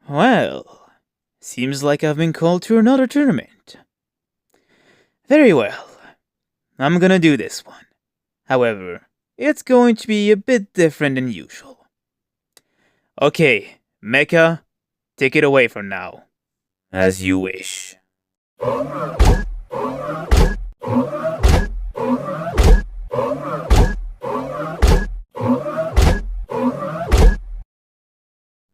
Well, seems like I've been called to another tournament. Very well, I'm gonna do this one. However, it's going to be a bit different than usual. Okay, Mecha, take it away for now. As you wish.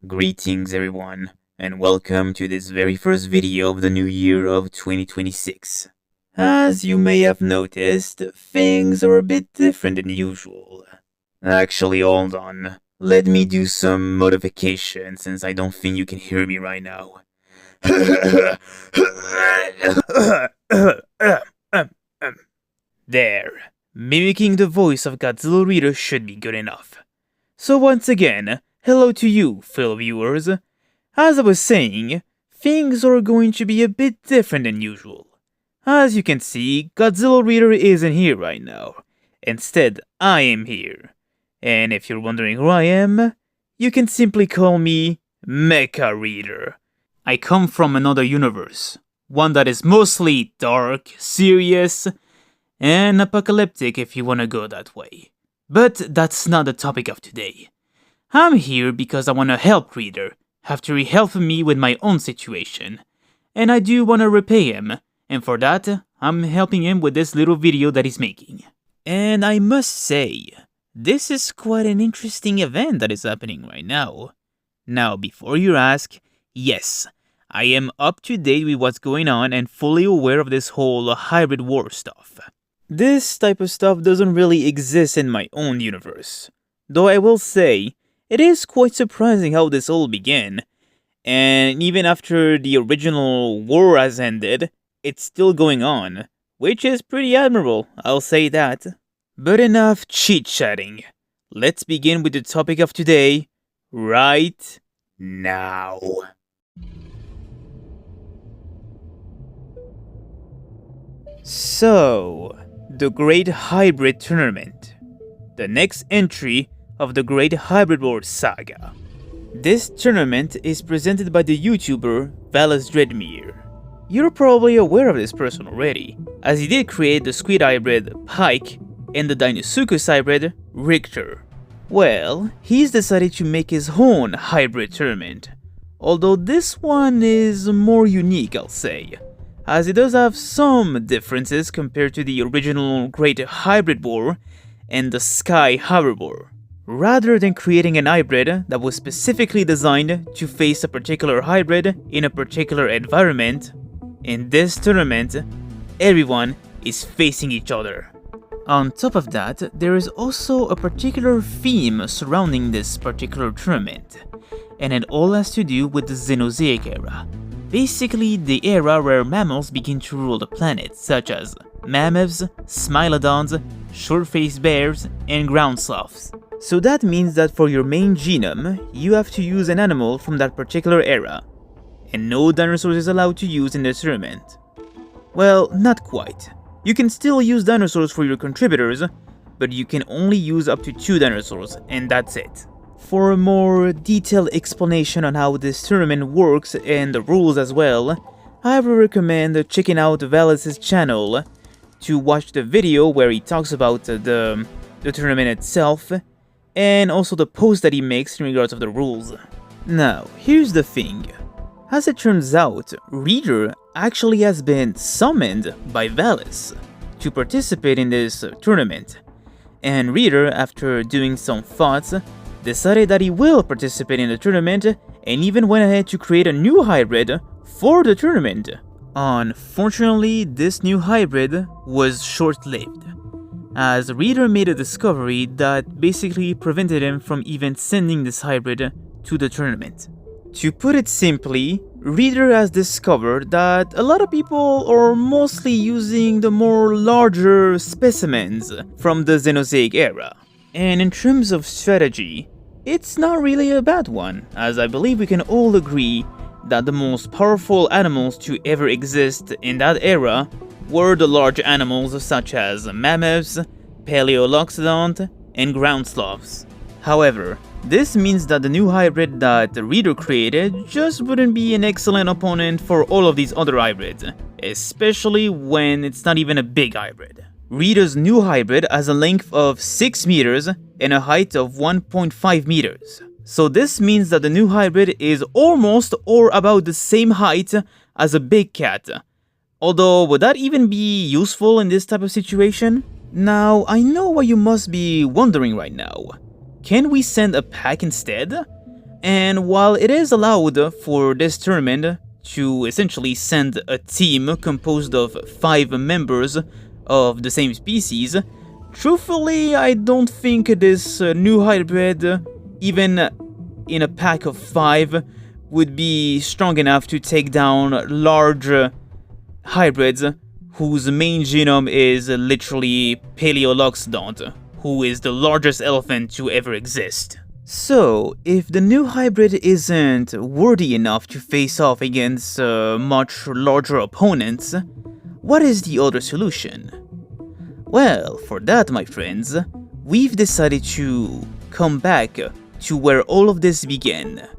Greetings everyone, and welcome to this very first video of the new year of 2026. As you may have noticed, things are a bit different than usual. Actually, hold on. Let me do some modification since I don't think you can hear me right now. There. Mimicking the voice of Godzilla Reader should be good enough. So once again, hello to you, fellow viewers. As I was saying, things are going to be a bit different than usual. As you can see, Godzilla Reader isn't here right now. Instead, I am here. And if you're wondering who I am, you can simply call me Mecha Reader. I come from another universe, one that is mostly dark, serious, and apocalyptic if you wanna go that way. But that's not the topic of today. I'm here because I wanna help Reader, after he helped me with my own situation. And I do wanna repay him, and for that, I'm helping him with this little video that he's making. And I must say, this is quite an interesting event that is happening right now. Now, before you ask, yes, I am up to date with what's going on and fully aware of this whole hybrid war stuff. This type of stuff doesn't really exist in my own universe. Though I will say, it is quite surprising how this all began. And even after the original war has ended, it's still going on. Which is pretty admirable, I'll say that. But enough chit-chatting. Let's begin with the topic of today, right now. So, the Great Hybrid Tournament. The next entry of the Great Hybrid War saga. This tournament is presented by the YouTuber Valis Dreadmere. You're probably aware of this person already, as he did create the Squid Hybrid Pike and the Dinosuchus Hybrid Richter. Well, he's decided to make his own hybrid tournament, although this one is more unique, I'll say, as it does have some differences compared to the original Great Hybrid War and the Sky Hybrid War. Rather than creating an hybrid that was specifically designed to face a particular hybrid in a particular environment, in this tournament, everyone is facing each other. On top of that, there is also a particular theme surrounding this particular tournament, and it all has to do with the Cenozoic era. Basically, the era where mammals begin to rule the planet, such as mammoths, smilodons, short-faced bears, and ground sloths. So that means that for your main genome, you have to use an animal from that particular era, and no dinosaurs is allowed to use in the tournament. Well, not quite. You can still use dinosaurs for your contributors, but you can only use up to 2 dinosaurs, and that's it. For a more detailed explanation on how this tournament works and the rules as well, I would recommend checking out Valis' channel to watch the video where he talks about the tournament itself, and also the post that he makes in regards of the rules. Now, here's the thing. As it turns out, Reader actually has been summoned by Valis to participate in this tournament, and Reader, after doing some thoughts, decided that he will participate in the tournament and even went ahead to create a new hybrid for the tournament. Unfortunately, this new hybrid was short-lived, as Reader made a discovery that basically prevented him from even sending this hybrid to the tournament. To put it simply, Reader has discovered that a lot of people are mostly using the more larger specimens from the Cenozoic era. And in terms of strategy, it's not really a bad one, as I believe we can all agree that the most powerful animals to ever exist in that era were the large animals such as mammoths, paleoloxodont, and ground sloths. However, This means that the new hybrid that the reader created just wouldn't be an excellent opponent for all of these other hybrids, especially when it's not even a big hybrid. Reader's new hybrid has a length of 6 meters and a height of 1.5 meters. So this means that the new hybrid is almost or about the same height as a big cat. Although, would that even be useful in this type of situation? Now, I know what you must be wondering right now. Can we send a pack instead? And while it is allowed for this tournament to essentially send a team composed of 5 members of the same species, truthfully, I don't think this new hybrid, even in a pack of 5, would be strong enough to take down large hybrids whose main genome is literally Paleoloxodont, who is the largest elephant to ever exist. So, if the new hybrid isn't worthy enough to face off against much larger opponents, what is the other solution? Well, for that, my friends, we've decided to come back to where all of this began.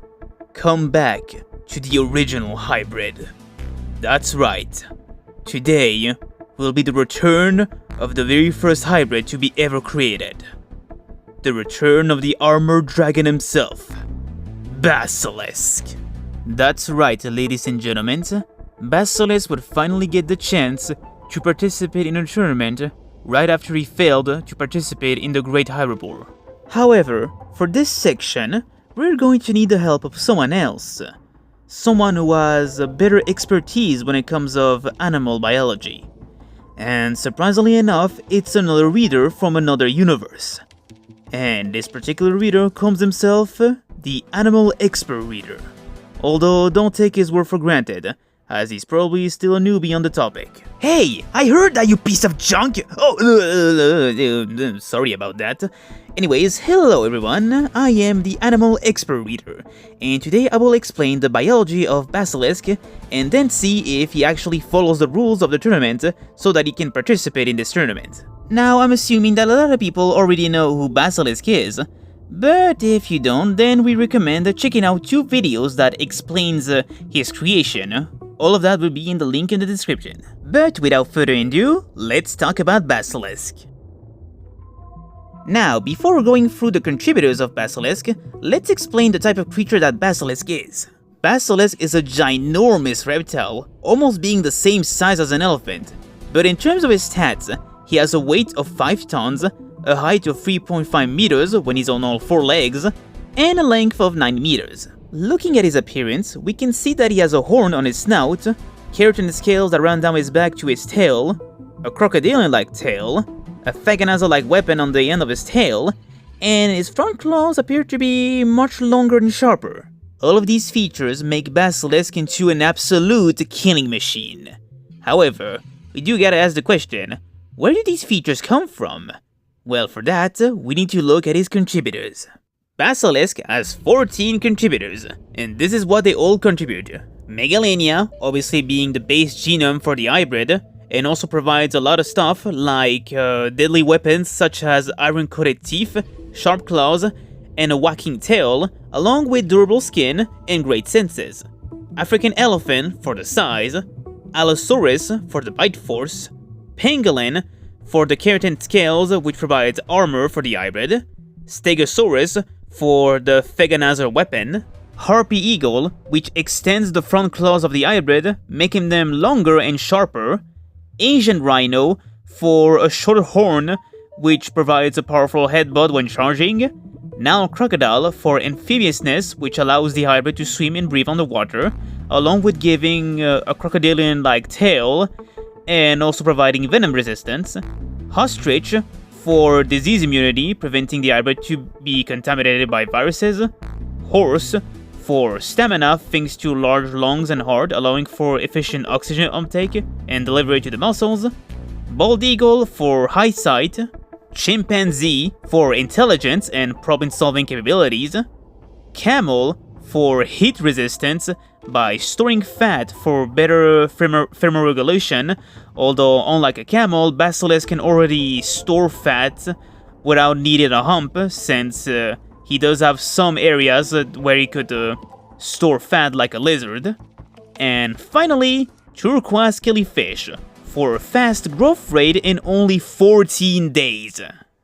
Come back to the original hybrid. That's right. Today will be the return of the very first hybrid to be ever created. The return of the armored dragon himself, Basilisk. That's right, ladies and gentlemen. Basilisk would finally get the chance to participate in a tournament right after he failed to participate in the Great Hybrid War. However, for this section, we're going to need the help of someone else. Someone who has a better expertise when it comes of animal biology. And surprisingly enough, it's another reader from another universe. And this particular reader calls himself the Animal Expert Reader. Although don't take his word for granted, as he's probably still a newbie on the topic. Hey, I heard that, you piece of junk! Oh, sorry about that. Anyways, hello everyone, I am the Animal Expert Reader, and today I will explain the biology of Basilisk, and then see if he actually follows the rules of the tournament, so that he can participate in this tournament. Now, I'm assuming that a lot of people already know who Basilisk is, but if you don't, then we recommend checking out 2 videos that explains his creation. All of that will be in the link in the description. But without further ado, let's talk about Basilisk. Now, before going through the contributors of Basilisk, let's explain the type of creature that Basilisk is. Basilisk is a ginormous reptile, almost being the same size as an elephant. But in terms of his stats, he has a weight of 5 tons, a height of 3.5 meters when he's on all 4 legs, and a length of 9 meters. Looking at his appearance, we can see that he has a horn on his snout, keratin scales that run down his back to his tail, a crocodilian-like tail, a Faganazo-like weapon on the end of his tail, and his front claws appear to be much longer and sharper. All of these features make Basilisk into an absolute killing machine. However, we do gotta ask the question, where did these features come from? Well, for that, we need to look at his contributors. Basilisk has 14 contributors, and this is what they all contribute. Megalania, obviously being the base genome for the hybrid, and also provides a lot of stuff like deadly weapons such as iron-coated teeth, sharp claws, and a whacking tail, along with durable skin and great senses. African elephant for the size, Allosaurus for the bite force, Pangolin for the keratin scales which provides armor for the hybrid, Stegosaurus for the Faganazo weapon, Harpy Eagle which extends the front claws of the hybrid, making them longer and sharper, Asian Rhino for a shorter horn which provides a powerful headbutt when charging, Nile Crocodile for amphibiousness which allows the hybrid to swim and breathe underwater, along with giving a crocodilian-like tail and also providing venom resistance, Ostrich for disease immunity, preventing the hybrid to be contaminated by viruses, Horse for stamina thanks to large lungs and heart, allowing for efficient oxygen uptake and delivery to the muscles, Bald Eagle for high sight, Chimpanzee for intelligence and problem-solving capabilities, Camel for heat resistance by storing fat for better thermoregulation, although unlike a camel, Basilisk can already store fat without needing a hump, since he does have some areas where he could store fat like a lizard. And finally, turquoise killifish, for a fast growth rate in only 14 days.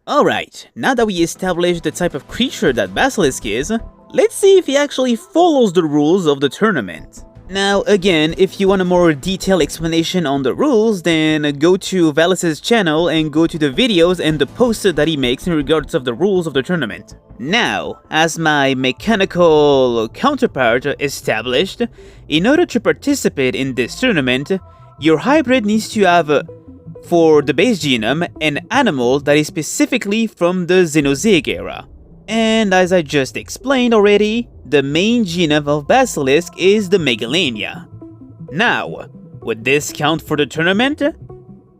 Alright, now that we established the type of creature that Basilisk is, let's see if he actually follows the rules of the tournament. Now again, if you want a more detailed explanation on the rules, then go to Valis's channel and go to the videos and the posts that he makes in regards of the rules of the tournament. Now, as my mechanical counterpart established, in order to participate in this tournament, your hybrid needs to have, for the base genome, an animal that is specifically from the Cenozoic era. And as I just explained already, the main genome of Basilisk is the Megalania. Now, would this count for the tournament?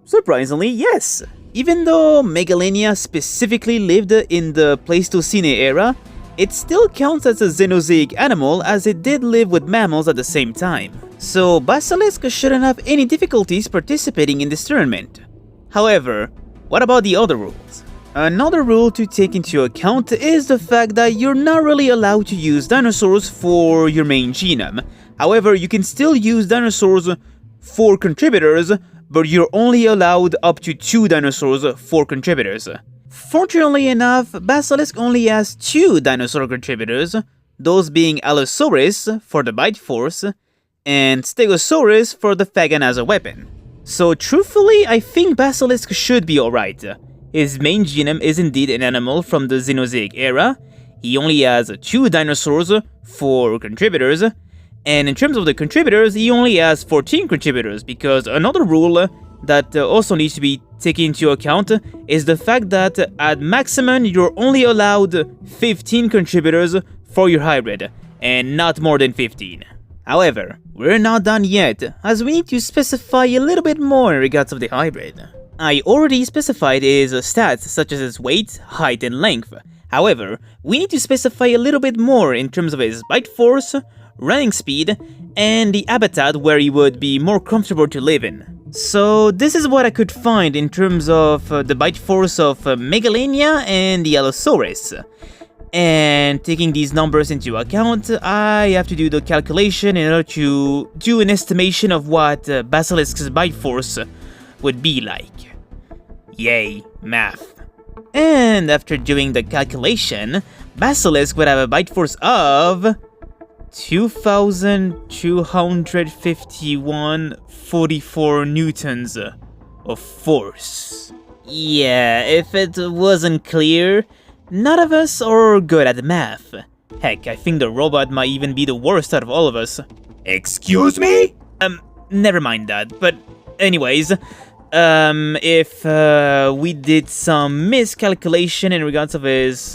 Surprisingly, yes. Even though Megalania specifically lived in the Pleistocene era, it still counts as a Cenozoic animal as it did live with mammals at the same time. So Basilisk shouldn't have any difficulties participating in this tournament. However, what about the other rules? Another rule to take into account is the fact that you're not really allowed to use dinosaurs for your main genome. However, you can still use dinosaurs for contributors, but you're only allowed up to 2 dinosaurs for contributors. Fortunately enough, Basilisk only has 2 dinosaur contributors, those being Allosaurus for the bite force, and Stegosaurus for the Fagan as a weapon. So truthfully, I think Basilisk should be alright. His main genome is indeed an animal from the Cenozoic era, he only has 2 dinosaurs for contributors, and in terms of the contributors, he only has 14 contributors, because another rule that also needs to be taken into account is the fact that at maximum you're only allowed 15 contributors for your hybrid, and not more than 15. However, we're not done yet, as we need to specify a little bit more in regards of the hybrid. I already specified his stats such as his weight, height, and length. However, we need to specify a little bit more in terms of his bite force, running speed, and the habitat where he would be more comfortable to live in. So this is what I could find in terms of the bite force of Megalania and the Allosaurus. And taking these numbers into account, I have to do the calculation in order to do an estimation of what Basilisk's bite force would be like. Yay, math. And after doing the calculation, Basilisk would have a bite force of 2,251.44 newtons of force. Yeah, if it wasn't clear, none of us are good at math. Heck, I think the robot might even be the worst out of all of us. Excuse me? Never mind that, but anyways, if we did some miscalculation in regards of his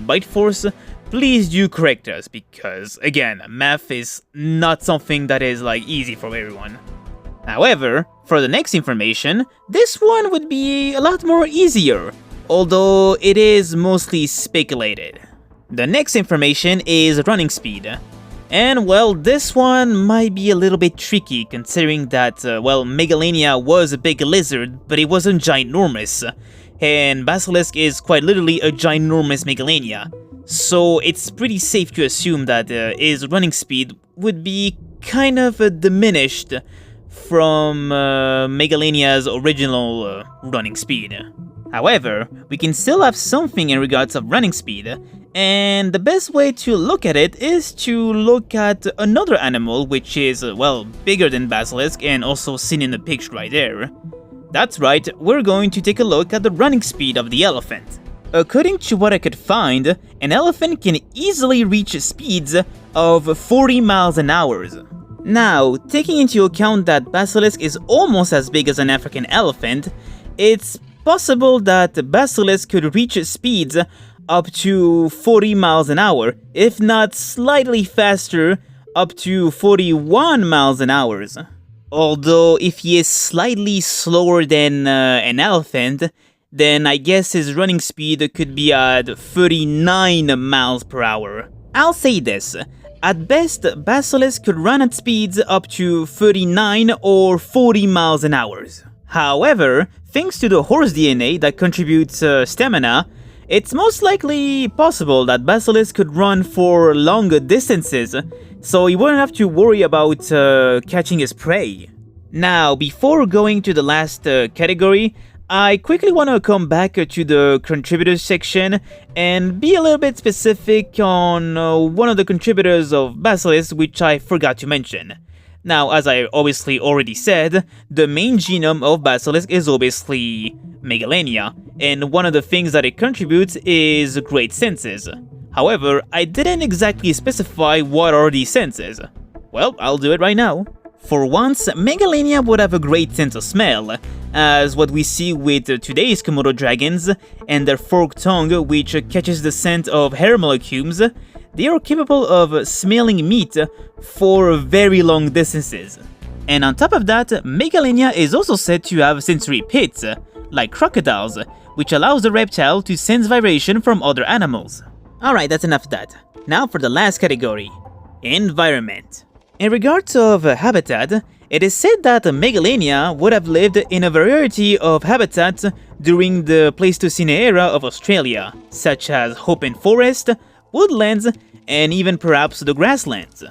bite force, please do correct us, because again, math is not something that is like easy for everyone. However, for the next information, this one would be a lot more easier, although it is mostly speculated. The next information is running speed. And well, this one might be a little bit tricky considering that, well, Megalania was a big lizard, but it wasn't ginormous. And Basilisk is quite literally a ginormous Megalania. So it's pretty safe to assume that his running speed would be kind of diminished from Megalania's original running speed. However, we can still have something in regards of running speed, and the best way to look at it is to look at another animal which is, well, bigger than Basilisk and also seen in the picture right there. That's right, we're going to take a look at the running speed of the elephant. According to what I could find, an elephant can easily reach speeds of 40 miles an hour. Now, taking into account that Basilisk is almost as big as an African elephant, it's possible that Basilisk could reach speeds up to 40 miles an hour, if not slightly faster, up to 41 miles an hour. Although if he is slightly slower than an elephant, then I guess his running speed could be at 39 miles per hour. I'll say this, at best, Basilisk could run at speeds up to 39 or 40 miles an hour. However, thanks to the horse DNA that contributes stamina, it's most likely possible that Basilisk could run for longer distances, so you wouldn't have to worry about catching his prey. Now, before going to the last category, I quickly want to come back to the contributors section and be a little bit specific on one of the contributors of Basilisk, which I forgot to mention. Now, as I obviously already said, the main genome of Basilisk is obviously Megalania, and one of the things that it contributes is great senses. However, I didn't exactly specify what are these senses. Well, I'll do it right now. For once, Megalania would have a great sense of smell, as what we see with today's Komodo dragons and their forked tongue, which catches the scent of hair molecules. They are capable of smelling meat for very long distances. And on top of that, Megalania is also said to have sensory pits, like crocodiles, which allows the reptile to sense vibration from other animals. Alright, that's enough of that. Now for the last category, environment. In regards of habitat, it is said that Megalania would have lived in a variety of habitats during the Pleistocene era of Australia, such as open forest, woodlands, and even perhaps the grasslands.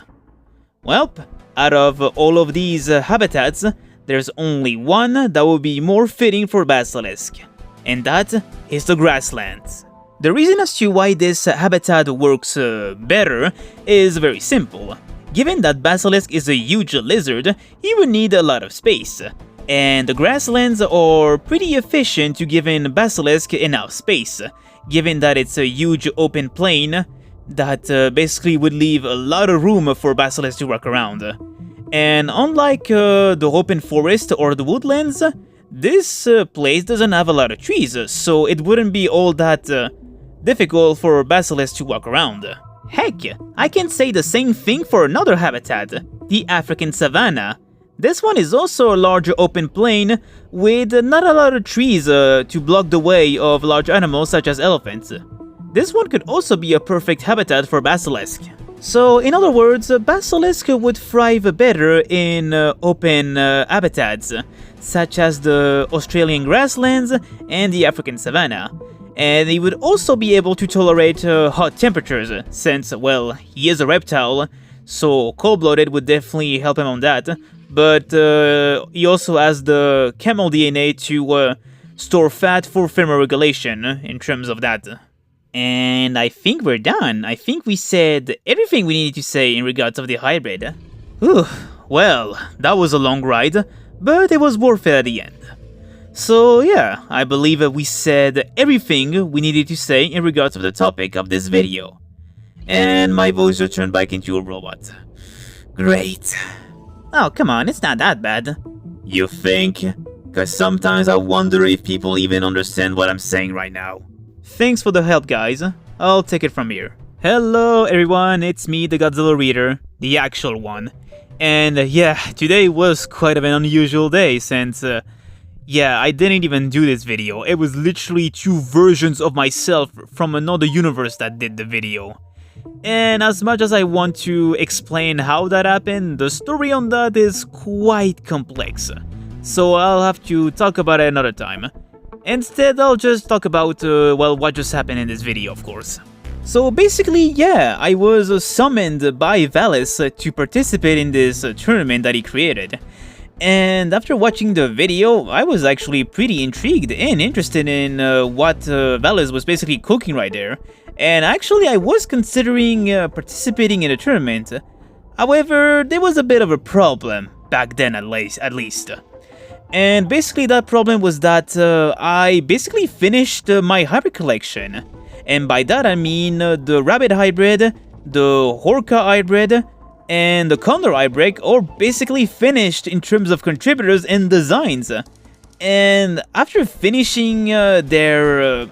Well, out of all of these habitats, there's only one that would be more fitting for Basilisk, and that is the grasslands. The reason as to why this habitat works better is very simple. Given that Basilisk is a huge lizard, he would need a lot of space, and the grasslands are pretty efficient to giving Basilisk enough space, given that it's a huge open plain that basically would leave a lot of room for Basilisk to walk around. And unlike the open forest or the woodlands, this place doesn't have a lot of trees, so it wouldn't be all that difficult for Basilisk to walk around. Heck, I can say the same thing for another habitat, the African savanna. This one is also a large open plain with not a lot of trees to block the way of large animals such as elephants. This one could also be a perfect habitat for Basilisk. So, in other words, Basilisk would thrive better in open habitats, such as the Australian grasslands and the African savanna. And he would also be able to tolerate hot temperatures, since, well, he is a reptile, so cold-blooded would definitely help him on that. But he also has the camel DNA to store fat for thermoregulation in terms of that. And I think we're done. I think we said everything we needed to say in regards of the hybrid. Whew, well, that was a long ride, but it was worth it at the end. So yeah, I believe that we said everything we needed to say in regards of the topic of this video. And my voice returned back into a robot. Great. Oh, come on, it's not that bad. You think? Cause sometimes I wonder if people even understand what I'm saying right now. Thanks for the help, guys. I'll take it from here. Hello everyone, it's me, the Godzilla Reader, the actual one. And yeah, today was quite of an unusual day since yeah, I didn't even do this video. It was literally two versions of myself from another universe that did the video. And as much as I want to explain how that happened, the story on that is quite complex. So I'll have to talk about it another time. Instead, I'll just talk about, well, what just happened in this video, of course. So basically, yeah, I was summoned by Valis to participate in this tournament that he created. And after watching the video, I was actually pretty intrigued and interested in what Valis was basically cooking right there. And actually, I was considering participating in the tournament. However, there was a bit of a problem, back then at least. And basically that problem was that I basically finished my hybrid collection. And by that I mean the rabbit hybrid, the orca hybrid, and the condor hybrid are basically finished in terms of contributors and designs. And after finishing their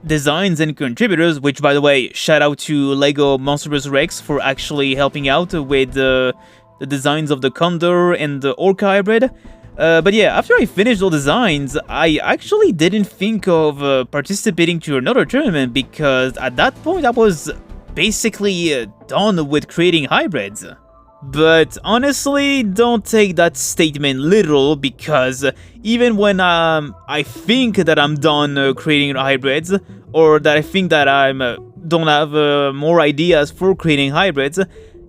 designs and contributors, which by the way, shout out to Lego Monstrous Rex for actually helping out with the designs of the condor and the orca hybrid. But yeah, after I finished all designs, I actually didn't think of participating to another tournament because at that point I was basically done with creating hybrids. But honestly, don't take that statement literal because even when I think that I'm done creating hybrids, or that I think that I don't have more ideas for creating hybrids,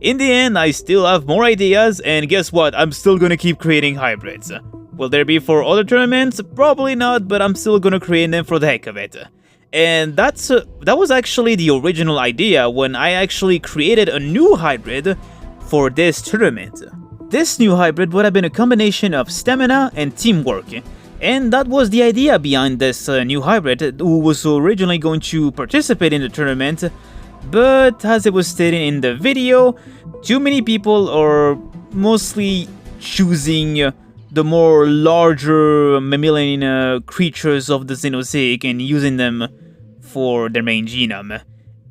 in the end I still have more ideas, and guess what? I'm still gonna keep creating hybrids. Will there be for other tournaments? Probably not, but I'm still gonna create them for the heck of it. And that was actually the original idea when I actually created a new hybrid for this tournament. This new hybrid would have been a combination of stamina and teamwork, and that was the idea behind this new hybrid, who was originally going to participate in the tournament, but as it was stated in the video, too many people are mostly choosing the more larger mammalian creatures of the Xenozoic and using them for their main genome.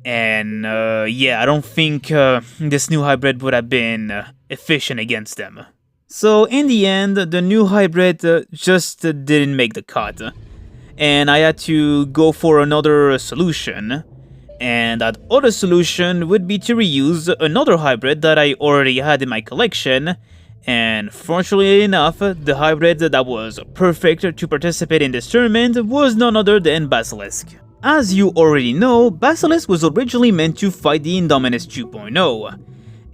And yeah, I don't think this new hybrid would have been efficient against them. So in the end, the new hybrid just didn't make the cut, and I had to go for another solution. And that other solution would be to reuse another hybrid that I already had in my collection. And fortunately enough, the hybrid that was perfect to participate in this tournament was none other than Basilisk. As you already know, Basilisk was originally meant to fight the Indominus 2.0.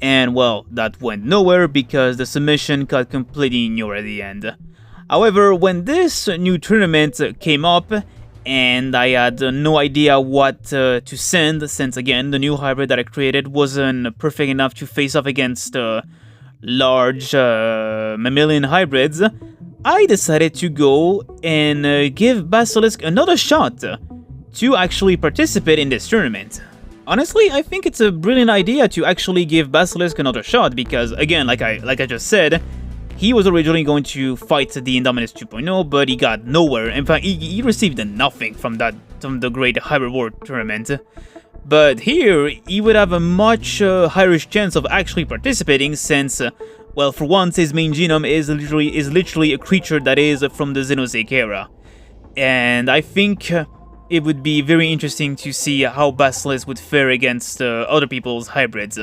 And well, that went nowhere because the submission got completely ignored at the end. However, when this new tournament came up, and I had no idea what to send, since again, the new hybrid that I created wasn't perfect enough to face off against large mammalian hybrids, I decided to go and give Basilisk another shot to actually participate in this tournament. Honestly, I think it's a brilliant idea to actually give Basilisk another shot because, again, like I just said, he was originally going to fight the Indominus 2.0, but he got nowhere. In fact, he received nothing from the Great Hybrid War tournament. But here, he would have a much higher chance of actually participating since, well, for once, his main genome is literally a creature that is from the Xenozoic era. And I think it would be very interesting to see how Basilisk would fare against other people's hybrids.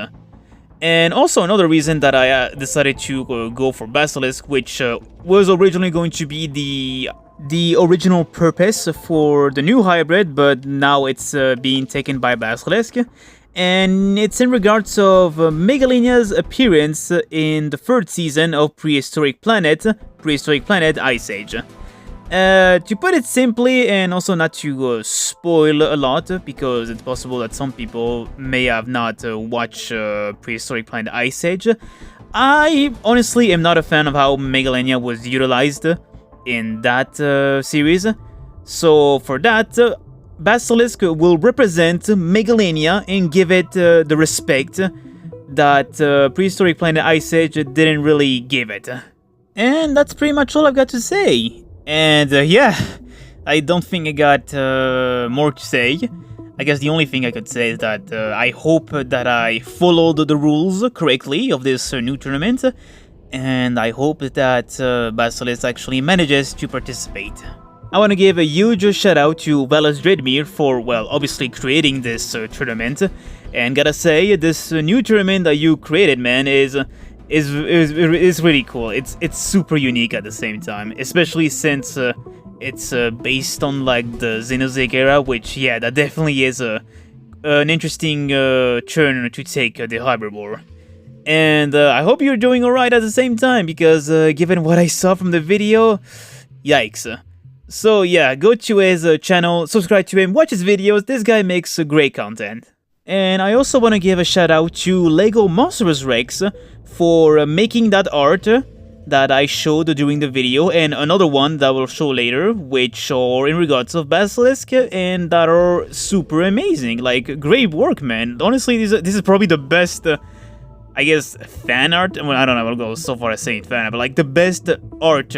And also another reason that I decided to go for Basilisk, which was originally going to be the original purpose for the new hybrid, but now it's being taken by Basilisk. And it's in regards of Megalania's appearance in the third season of Prehistoric Planet Ice Age. To put it simply, and also not to spoil a lot, because it's possible that some people may have not watched Prehistoric Planet Ice Age, I honestly am not a fan of how Megalania was utilized in that series. So for that, Basilisk will represent Megalania and give it the respect that Prehistoric Planet Ice Age didn't really give it. And that's pretty much all I've got to say. And yeah, I don't think I got more to say. I guess the only thing I could say is that I hope that I followed the rules correctly of this new tournament, and I hope that Basilisk actually manages to participate. I want to give a huge shout out to Velas Dredmir for, well, obviously creating this tournament, and gotta say, this new tournament that you created, man, is really cool. It's super unique at the same time, especially since it's based on like the Xenozoic era, which yeah, that definitely is an interesting turn to take the Hybrid War. And I hope you're doing alright at the same time, because given what I saw from the video, yikes. So yeah, go to his channel, subscribe to him, watch his videos. This guy makes great content. And I also want to give a shout out to Lego Monstrous Rex for making that art that I showed during the video, and another one that we'll show later, which are in regards of Basilisk, and that are super amazing. Like, great work, man. Honestly, this is probably the best, I guess, fan art. Well, I don't know, I'll go so far as saying fan art, but like the best art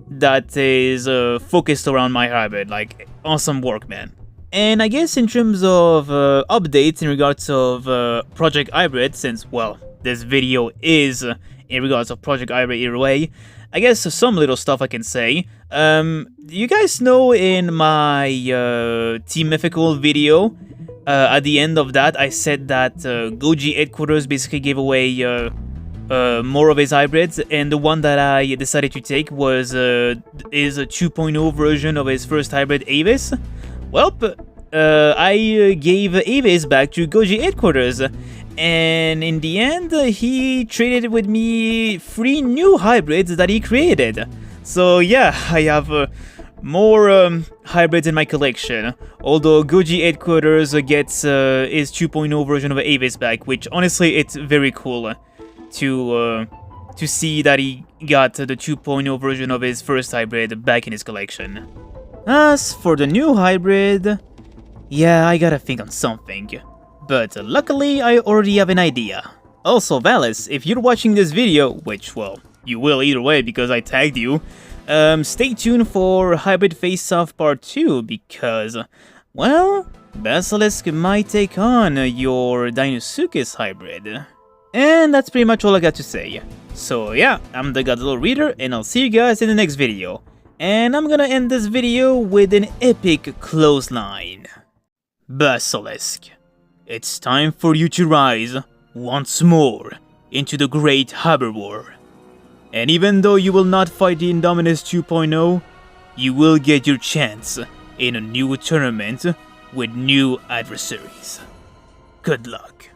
that is focused around my hybrid. Like, awesome work, man. And I guess in terms of updates in regards of Project Hybrid, since, well, this video is in regards of Project Hybrid either way, I guess some little stuff I can say. You guys know in my Team Mythical video, at the end of that, I said that Goji Headquarters basically gave away more of his hybrids, and the one that I decided to take was is a 2.0 version of his first hybrid, Avis. Well, I gave Aves back to Goji headquarters, and in the end, he traded with me 3 new hybrids that he created. So yeah, I have more hybrids in my collection. Although Goji headquarters gets his 2.0 version of Aves back, which honestly it's very cool to see that he got the 2.0 version of his first hybrid back in his collection. As for the new hybrid, yeah, I gotta think on something. But luckily, I already have an idea. Also, Valis, if you're watching this video, which, well, you will either way because I tagged you, stay tuned for Hybrid Face-Off Part 2 because, well, Basilisk might take on your Dinosuchus hybrid. And that's pretty much all I got to say. So yeah, I'm the Godzilla Reader, and I'll see you guys in the next video. And I'm gonna end this video with an epic clothesline. Basilisk, it's time for you to rise once more into the Great Hybrid War. And even though you will not fight the Indominus 2.0, you will get your chance in a new tournament with new adversaries. Good luck.